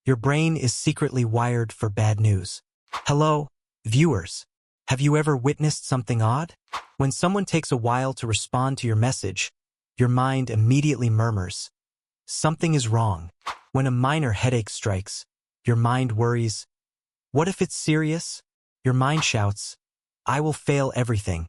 Your brain is secretly wired for bad news. Hello, viewers. Have you ever witnessed something odd? When someone takes a while to respond to your message, your mind immediately murmurs, something is wrong. When a minor headache strikes, your mind worries, what if it's serious? Your mind shouts, I will fail everything.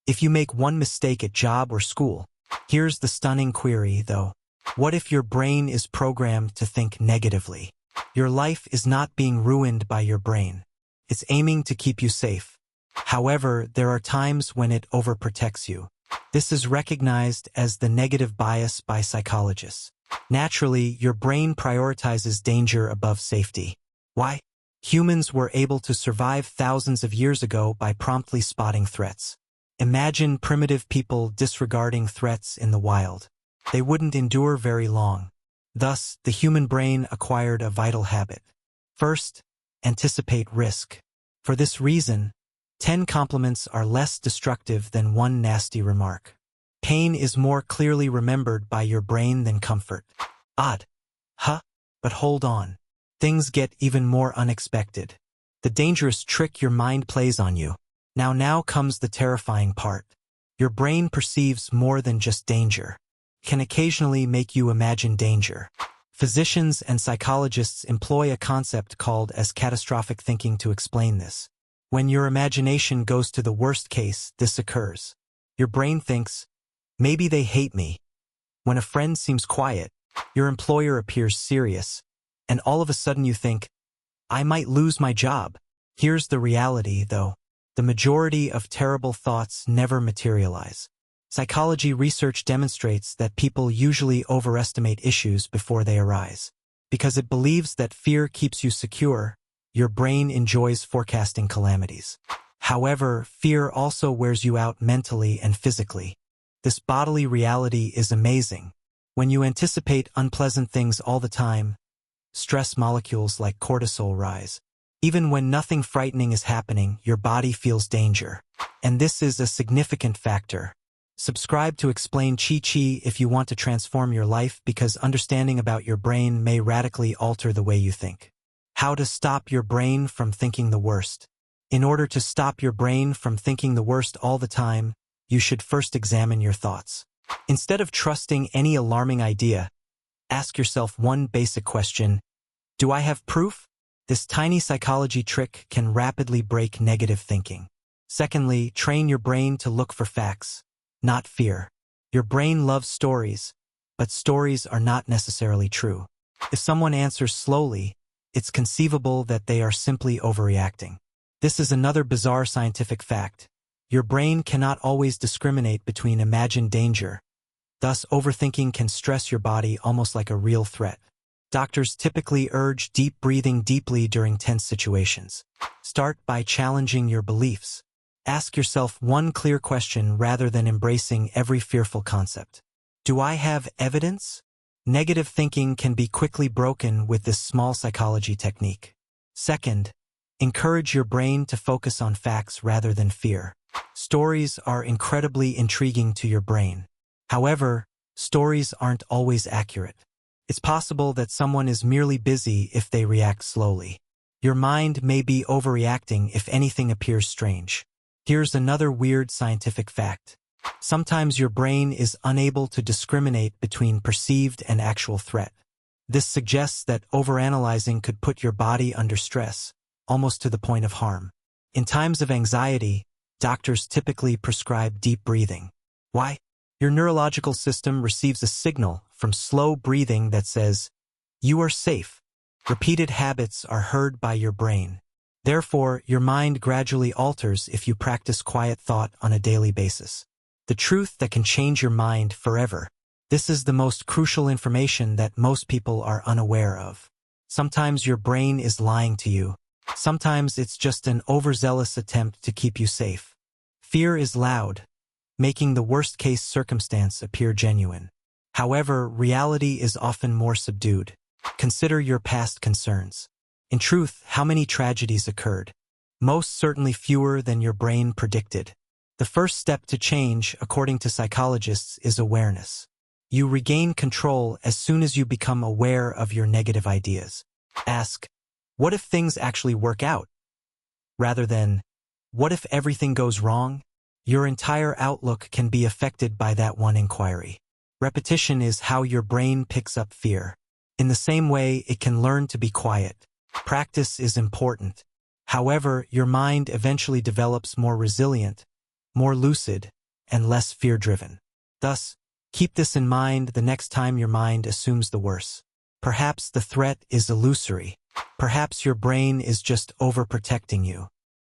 If you make one mistake at job or school, here's the stunning query, though. What if your brain is programmed to think negatively? Your life is not being ruined by your brain. It's aiming to keep you safe. However, there are times when it overprotects you. This is recognized as the negative bias by psychologists. Naturally, your brain prioritizes danger above safety. Why? Humans were able to survive thousands of years ago by promptly spotting threats. Imagine primitive people disregarding threats in the wild. They wouldn't endure very long. Thus, the human brain acquired a vital habit. First, anticipate risk. For this reason, 10 compliments are less destructive than one nasty remark. Pain is more clearly remembered by your brain than comfort. Odd. Huh? But hold on. Things get even more unexpected. The dangerous trick your mind plays on you. Now comes the terrifying part. Your brain perceives more than just danger. It can occasionally make you imagine danger. Physicians and psychologists employ a concept called as catastrophic thinking to explain this. When your imagination goes to the worst case, this occurs. Your brain thinks, maybe they hate me. When a friend seems quiet, your employer appears serious, and all of a sudden you think, I might lose my job. Here's the reality, though. The majority of terrible thoughts never materialize. Psychology research demonstrates that people usually overestimate issues before they arise. Because it believes that fear keeps you secure, your brain enjoys forecasting calamities. However, fear also wears you out mentally and physically. This bodily reality is amazing. When you anticipate unpleasant things all the time, stress molecules like cortisol rise. Even when nothing frightening is happening, your body feels danger. And this is a significant factor. Subscribe to Explain Chi Chi if you want to transform your life, because understanding about your brain may radically alter the way you think. How to stop your brain from thinking the worst. In order to stop your brain from thinking the worst all the time, you should first examine your thoughts. Instead of trusting any alarming idea, ask yourself one basic question. Do I have proof? This tiny psychology trick can rapidly break negative thinking. Secondly, train your brain to look for facts, not fear. Your brain loves stories, but stories are not necessarily true. If someone answers slowly, it's conceivable that they are simply overreacting. This is another bizarre scientific fact. Your brain cannot always discriminate between imagined danger. Thus, overthinking can stress your body almost like a real threat. Doctors typically urge deep breathing deeply during tense situations. Start by challenging your beliefs. Ask yourself one clear question rather than embracing every fearful concept. Do I have evidence? Negative thinking can be quickly broken with this small psychology technique. Second, encourage your brain to focus on facts rather than fear. Stories are incredibly intriguing to your brain. However, stories aren't always accurate. It's possible that someone is merely busy if they react slowly. Your mind may be overreacting if anything appears strange. Here's another weird scientific fact. Sometimes your brain is unable to discriminate between perceived and actual threat. This suggests that overanalyzing could put your body under stress, almost to the point of harm. In times of anxiety, doctors typically prescribe deep breathing. Why? Your neurological system receives a signal from slow breathing that says, you are safe. Repeated habits are heard by your brain. Therefore, your mind gradually alters if you practice quiet thought on a daily basis. The truth that can change your mind forever. This is the most crucial information that most people are unaware of. Sometimes your brain is lying to you. Sometimes it's just an overzealous attempt to keep you safe. Fear is loud, making the worst-case circumstance appear genuine. However, reality is often more subdued. Consider your past concerns. In truth, how many tragedies occurred? Most certainly fewer than your brain predicted. The first step to change, according to psychologists, is awareness. You regain control as soon as you become aware of your negative ideas. Ask, what if things actually work out? Rather than, what if everything goes wrong? Your entire outlook can be affected by that one inquiry. Repetition is how your brain picks up fear. In the same way, it can learn to be quiet. Practice is important. However, your mind eventually develops more resilient, more lucid, and less fear-driven. Thus, keep this in mind the next time your mind assumes the worst. Perhaps the threat is illusory. Perhaps your brain is just overprotecting you.